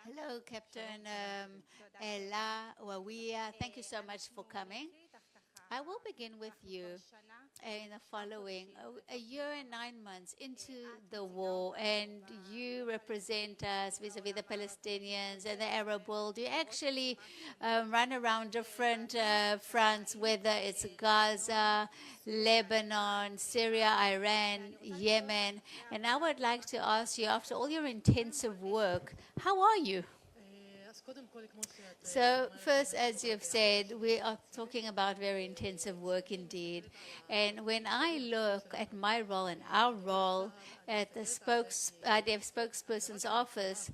Hello, Captain Ella, Waweya. Thank you so much for coming. I will begin with you in the following. A year and 9 months into the war, and you represent us vis-a-vis the Palestinians and the Arab world. You actually run around different fronts, whether it's Gaza, Lebanon, Syria, Iran, Yemen. And I would like to ask you, after all your intensive work, how are you? So first, as you've said, we are talking about very intensive work indeed. And when I look at my role and our role at the IDF spokesperson's office,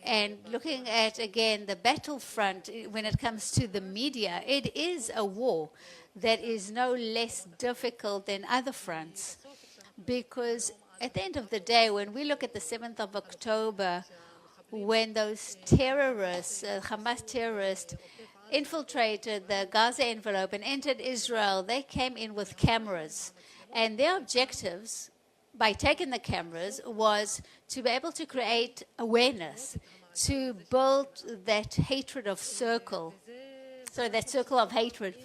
and looking at, again, the battlefront when it comes to the media, it is a war that is no less difficult than other fronts. Because at the end of the day, when we look at the 7th of October, when those terrorists, Hamas terrorists, infiltrated the Gaza envelope and entered Israel, they came in with cameras. And their objectives, by taking the cameras, was to be able to create awareness, to build that hatred of circle, so that circle of hatred.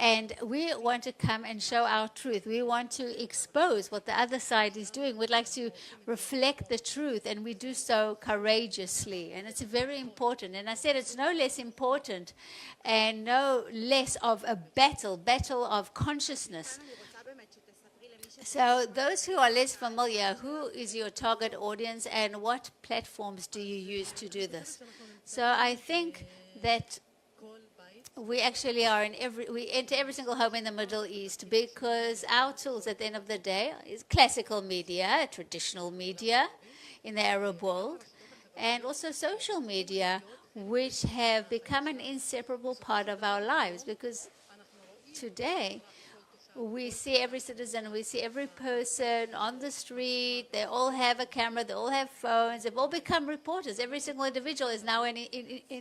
And we want to come and show our truth. We want to expose what the other side is doing. We'd like to reflect the truth, and we do so courageously. And it's very important. And I said it's no less important and no less of a battle of consciousness. So those who are less familiar, who is your target audience and what platforms do you use to do this? So I think that we actually are we enter every single home in the Middle East because our tools at the end of the day is classical media, traditional media in the Arab world, and also social media, which have become an inseparable part of our lives because today we see every citizen, we see every person on the street, they all have a camera, they all have phones, they've all become reporters. Every single individual is now a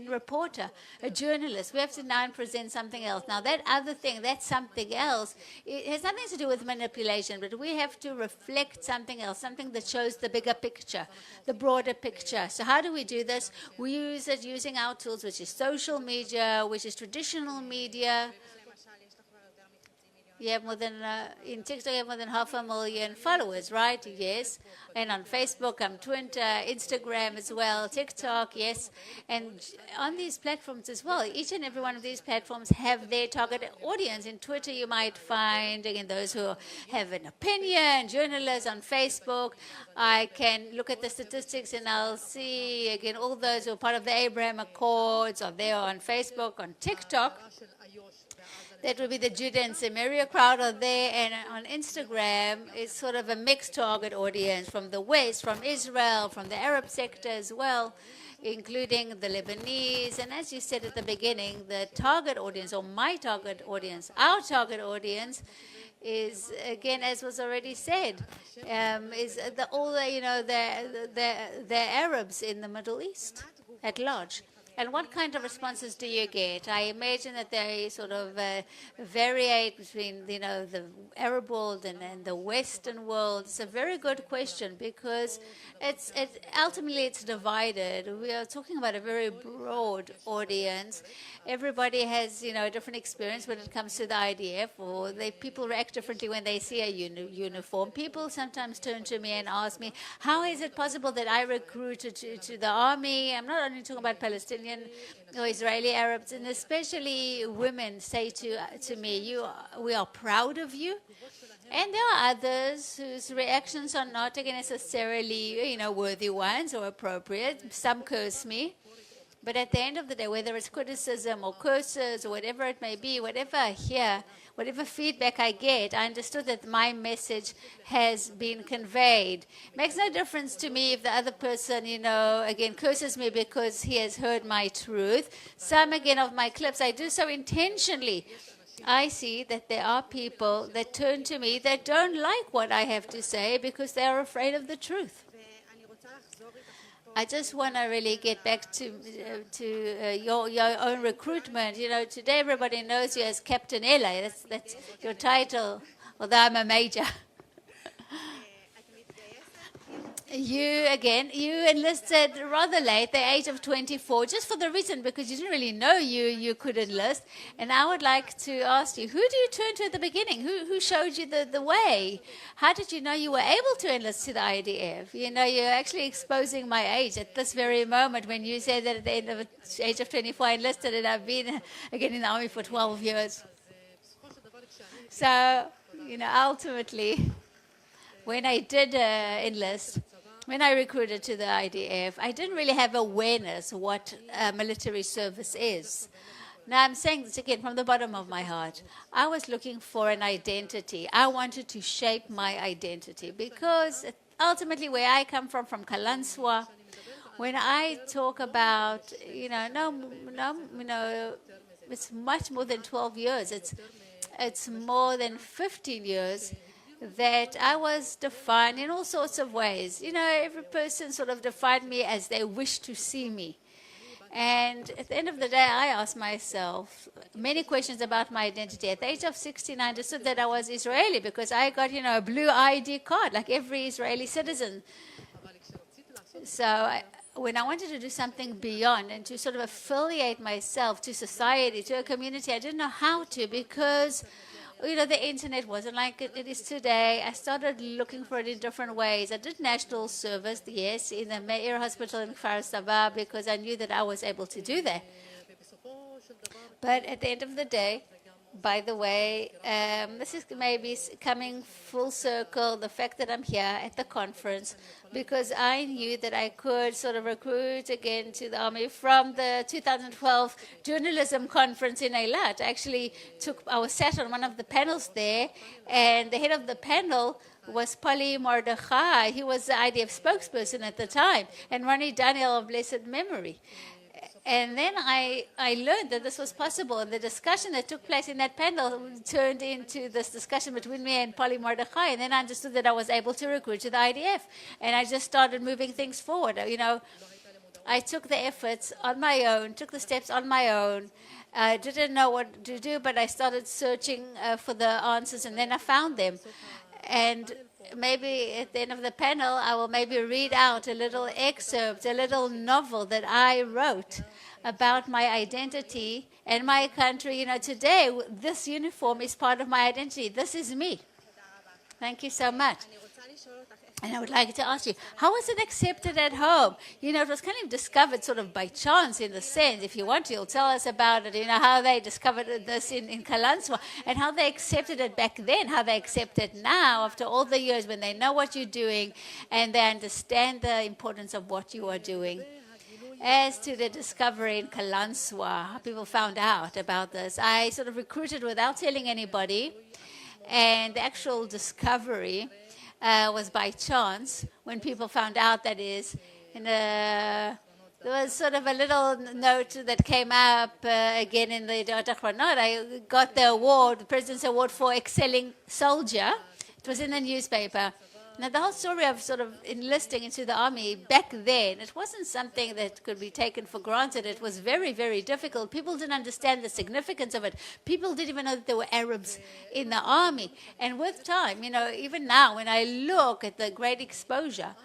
reporter, a journalist. We have to now present something else. Now that other thing, that something else, it has nothing to do with manipulation, but we have to reflect something else, something that shows the bigger picture, the broader picture. So how do we do this? We use it using our tools, which is social media, which is traditional media. You have more than, in TikTok, you have more than 500,000 followers, right? Yes. And on Facebook, Twitter, Instagram as well, TikTok, yes. And on these platforms as well, each and every one of these platforms have their target audience. In Twitter, you might find, again, those who have an opinion, journalists. On Facebook, I can look at the statistics and I'll see, again, all those who are part of the Abraham Accords are there on Facebook. On TikTok, that would be the Judah and Samaria crowd are there, and on Instagram, it's sort of a mixed target audience from the West, from Israel, from the Arab sector as well, including the Lebanese. And as you said at the beginning, the target audience, or my target audience, our target audience, is, again, as was already said, is all the Arabs in the Middle East at large. And what kind of responses do you get? I imagine that they sort of variate between, the Arab world and the Western world. It's a very good question because ultimately it's divided. We are talking about a very broad audience. Everybody has, a different experience when it comes to the IDF, or people react differently when they see a uniform. People sometimes turn to me and ask me, how is it possible that I recruited to the army? I'm not only talking about Palestinian or Israeli Arabs, and especially women say to me, we are proud of you. And there are others whose reactions are not necessarily, worthy ones or appropriate. Some curse me. But at the end of the day, whether it's criticism or curses or whatever it may be, whatever I hear, whatever feedback I get, I understood that my message has been conveyed. It makes no difference to me if the other person, again, curses me because he has heard my truth. Some, again, of my clips, I do so intentionally. I see that there are people that turn to me that don't like what I have to say because they are afraid of the truth. I just want to really get back to your own recruitment. Today everybody knows you as Captain Ella. That's your title, although I'm a major. You enlisted rather late, the age of 24, just for the reason because you didn't really know you could enlist. And I would like to ask you, who do you turn to at the beginning? Who showed you the way? How did you know you were able to enlist to the IDF? You know, you're actually exposing my age at this very moment when you said that at the end of the age of 24 I enlisted, and I've been again in the army for 12 years. So, you know, ultimately, when I did enlist, when I recruited to the IDF, I didn't really have awareness of what military service is. Now, I'm saying this again from the bottom of my heart. I was looking for an identity. I wanted to shape my identity because ultimately where I come from Kalanswa, when I talk about, it's much more than 12 years. It's more than 15 years that I was defined in all sorts of ways. You know, every person sort of defined me as they wished to see me. And at the end of the day, I asked myself many questions about my identity. At the age of 16, I understood that I was Israeli because I got, a blue ID card like every Israeli citizen. So when I wanted to do something beyond and to sort of affiliate myself to society, to a community, I didn't know how to because the internet wasn't like it is today. I started looking for it in different ways. I did national service, yes, in the Meir Hospital in Kfar Saba because I knew that I was able to do that. But at the end of the day, by the way, this is maybe coming full circle, the fact that I'm here at the conference, because I knew that I could sort of recruit again to the army from the 2012 journalism conference in Eilat. I was sat on one of the panels there, and the head of the panel was Polly Mordechai. He was the IDF spokesperson at the time, and Ronnie Daniel of blessed memory. And then I learned that this was possible. And the discussion that took place in that panel turned into this discussion between me and Polly Mordechai. And then I understood that I was able to recruit to the IDF. And I just started moving things forward. I took the efforts on my own, took the steps on my own. I didn't know what to do, but I started searching for the answers, and then I found them. And maybe at the end of the panel, I will maybe read out a little excerpt, a little novel that I wrote about my identity and my country. Today, this uniform is part of my identity. This is me. Thank you so much. And I would like to ask you, how was it accepted at home? It was kind of discovered sort of by chance in the sense. If you want to, you'll tell us about it, how they discovered this in Kalanswa and how they accepted it back then, how they accept it now after all the years when they know what you're doing and they understand the importance of what you are doing. As to the discovery in Kalanswa, how people found out about this, I sort of recruited without telling anybody, and the actual discovery was by chance when people found out. That is, there was sort of a little note that came up again in the Yedioth Ahronoth. I got the award, the President's Award for Excelling Soldier. It was in the newspaper. Now, the whole story of sort of enlisting into the army back then, it wasn't something that could be taken for granted. It was very, very difficult. People didn't understand the significance of it. People didn't even know that there were Arabs in the army. And with time, even now, when I look at the great exposure,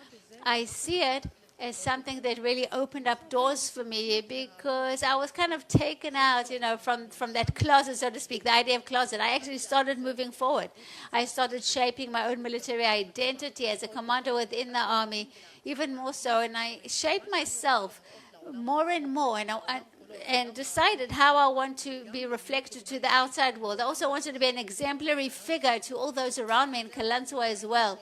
I see it as something that really opened up doors for me because I was kind of taken out, from that closet, so to speak, the IDF closet. I actually started moving forward. I started shaping my own military identity as a commander within the army, even more so, and I shaped myself more and more, and decided how I want to be reflected to the outside world. I also wanted to be an exemplary figure to all those around me in Kalanswa as well.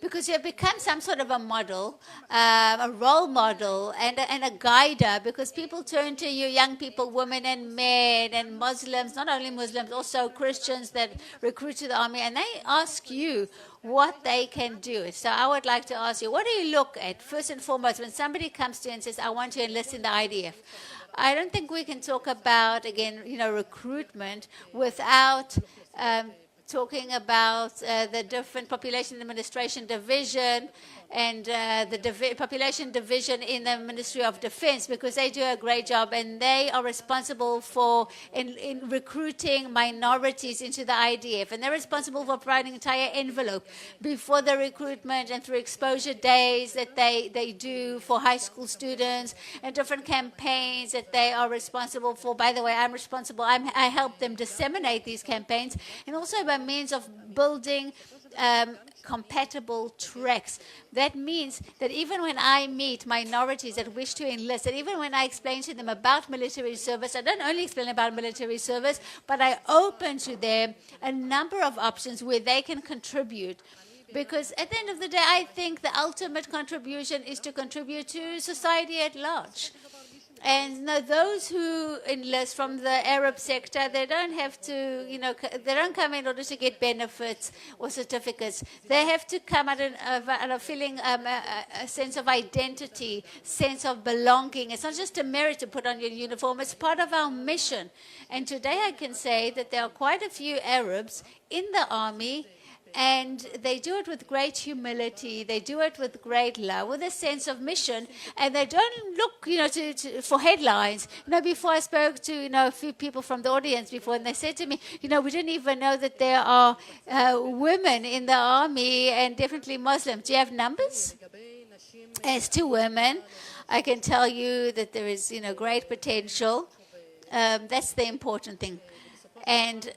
Because you have become some sort of a model, a role model, and a guider, because people turn to you, young people, women and men, and Muslims, not only Muslims, also Christians that recruit to the army, and they ask you what they can do. So I would like to ask you, what do you look at, first and foremost, when somebody comes to you and says, I want to enlist in the IDF? I don't think we can talk about, again, recruitment without talking about the different population administration division, and the population division in the Ministry of Defense, because they do a great job, and they are responsible for in recruiting minorities into the IDF, and they're responsible for providing an entire envelope before the recruitment and through exposure days that they do for high school students and different campaigns that they are responsible for. By the way, I'm responsible. I help them disseminate these campaigns, and also by means of building compatible tracks. That means that even when I meet minorities that wish to enlist, and even when I explain to them about military service, I don't only explain about military service, but I open to them a number of options where they can contribute. Because at the end of the day, I think the ultimate contribution is to contribute to society at large. And those who enlist from the Arab sector, they don't have to, they don't come in order to get benefits or certificates. They have to come out of feeling a sense of identity, sense of belonging. It's not just a merit to put on your uniform, it's part of our mission. And today I can say that there are quite a few Arabs in the army, and they do it with great humility. They do it with great love, with a sense of mission, and they don't look, for headlines. Before I spoke to, a few people from the audience before, and they said to me, we didn't even know that there are women in the army, and definitely Muslims. Do you have numbers? As to women, I can tell you that there is, great potential. That's the important thing. And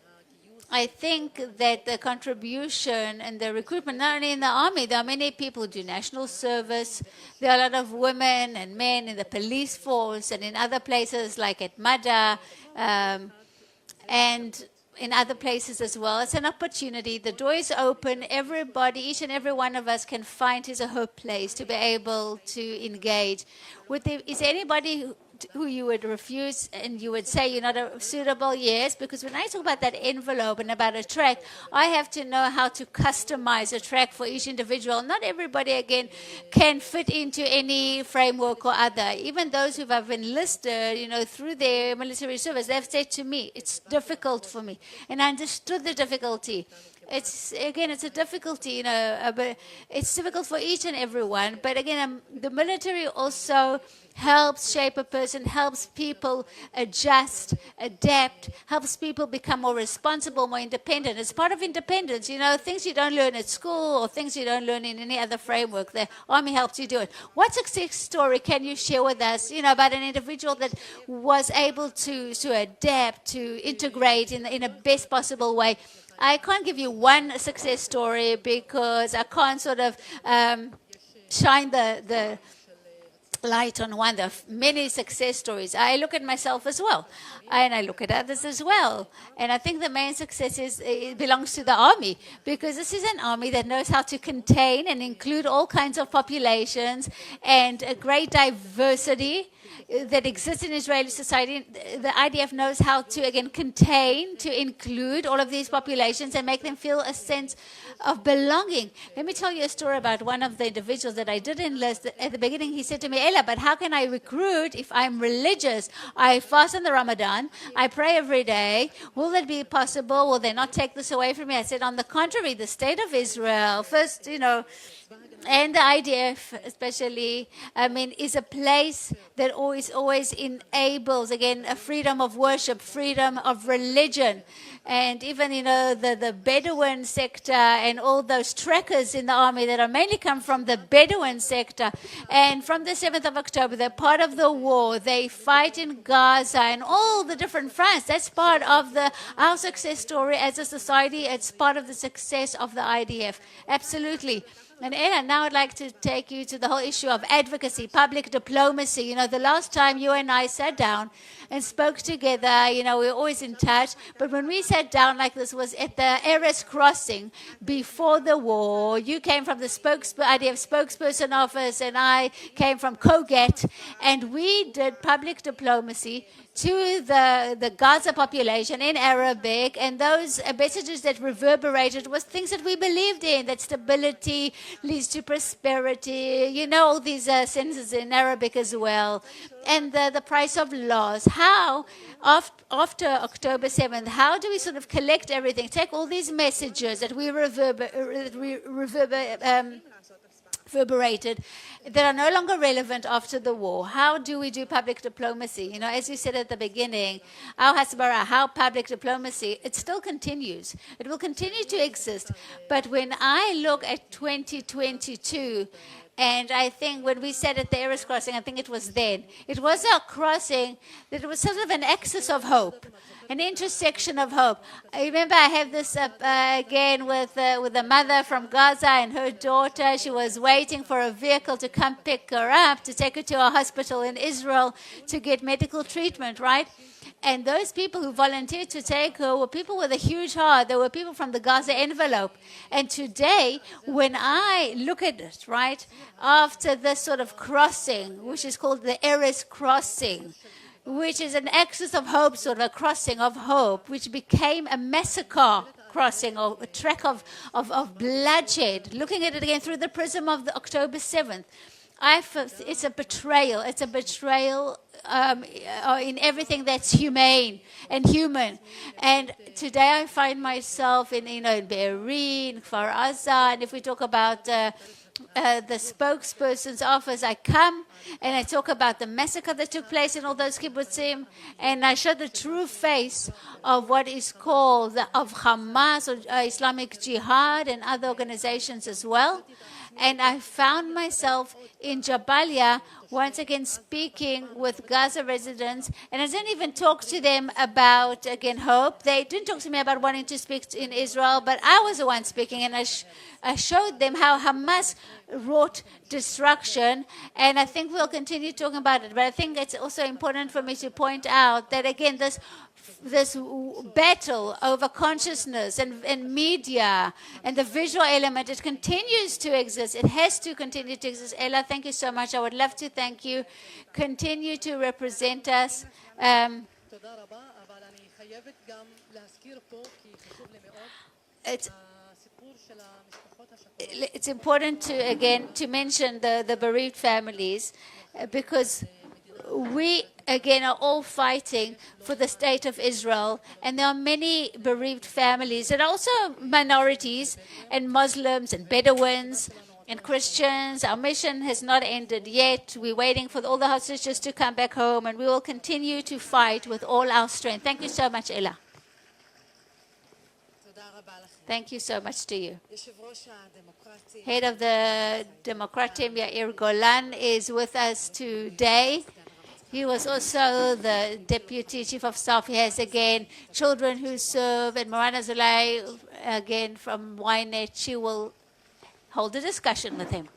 I think that the contribution and the recruitment, not only in the army, there are many people who do national service. There are a lot of women and men in the police force and in other places like at MADA and in other places as well. It's an opportunity. The door is open. Everybody, each and every one of us can find his or her place to be able to engage. Is there anybody who you would refuse and you would say you're not suitable? Yes, because when I talk about that envelope and about a track, I have to know how to customize a track for each individual. Not everybody, again, can fit into any framework or other. Even those who have enlisted, through their military service, they've said to me, it's difficult for me. And I understood the difficulty. It's a difficulty, but it's difficult for each and everyone. But again, the military also helps shape a person, helps people adjust, adapt, helps people become more responsible, more independent. It's part of independence, things you don't learn at school or things you don't learn in any other framework. The army helps you do it. What success story can you share with us, about an individual that was able to adapt, to integrate in a best possible way? I can't give you one success story because I can't sort of shine the light on one. There are many success stories. I look at myself as well, and I look at others as well. And I think the main success it belongs to the army, because this is an army that knows how to contain and include all kinds of populations and a great diversity that exists in Israeli society. The IDF knows how to, again, contain, to include all of these populations and make them feel a sense of belonging. Let me tell you a story about one of the individuals that I did enlist. At the beginning, he said to me, Ella, but how can I recruit if I'm religious? I fast in the Ramadan. I pray every day. Will that be possible? Will they not take this away from me? I said, on the contrary, the state of Israel, first, and the IDF especially, is a place that always enables, again, a freedom of worship, freedom of religion. And even, the Bedouin sector and all those trekkers in the army that are mainly come from the Bedouin sector. And from the 7th of October, they're part of the war. They fight in Gaza and all the different fronts. That's part of our success story as a society. It's part of the success of the IDF. Absolutely. And Ella, now I'd like to take you to the whole issue of advocacy, public diplomacy. The last time you and I sat down and spoke together, we were always in touch. But when we sat down like this was at the Erez crossing before the war. You came from the IDF Spokesperson office, and I came from COGET. And we did public diplomacy to the Gaza population in Arabic, and those messages that reverberated was things that we believed in, that stability leads to prosperity, all these sentences in Arabic as well, and the price of loss. How, after October 7th, how do we sort of collect everything, take all these messages that we reverberated, that are no longer relevant after the war. How do we do public diplomacy? You know, as you said at the beginning, our hasbara, how public diplomacy, it still continues. It will continue to exist. But when I look at 2022, and I think when we said at the Eres crossing, I think it was then, it was a crossing that was sort of an axis of hope, an intersection of hope. I remember I have this again with a mother from Gaza and her daughter. She was waiting for a vehicle to come pick her up, to take her to a hospital in Israel to get medical treatment, right? And those people who volunteered to take her were people with a huge heart. They were people from the Gaza envelope. And today, when I look at it, right, after this sort of crossing, which is called the Eres crossing, which is an axis of hope, sort of a crossing of hope, which became a massacre crossing, or a track of bloodshed, looking at it again through the prism of the October 7th, it's a betrayal. It's a betrayal in everything that's humane and human. And today I find myself in Be'eri, in Kfar Aza, and if we talk about the spokesperson's office, I come and I talk about the massacre that took place in all those kibbutzim, and I show the true face of what is called of Hamas, or Islamic Jihad, and other organizations as well. And I found myself in Jabalia once again speaking with Gaza residents, and I didn't even talk to them about, again, hope. They didn't talk to me about wanting to speak in Israel, but I was the one speaking, and I showed them how Hamas wrought destruction, and I think we'll continue talking about it. But I think it's also important for me to point out that, again, this battle over consciousness and media and the visual element, it continues to exist. It has to continue to exist. Ella, thank you so much. I would love to thank you. Continue to represent us. It's important to mention the bereaved families, because we, again, are all fighting for the state of Israel, and there are many bereaved families, and also minorities, and Muslims, and Bedouins, and Christians. Our mission has not ended yet. We're waiting for all the hostages to come back home, and we will continue to fight with all our strength. Thank you so much, Ella. Thank you so much to you. Head of the Democratim, Yair Golan, is with us today. He was also the Deputy Chief of Staff. He has, again, children who serve, and Moran Azulay, again, from Ynet. She will hold a discussion with him.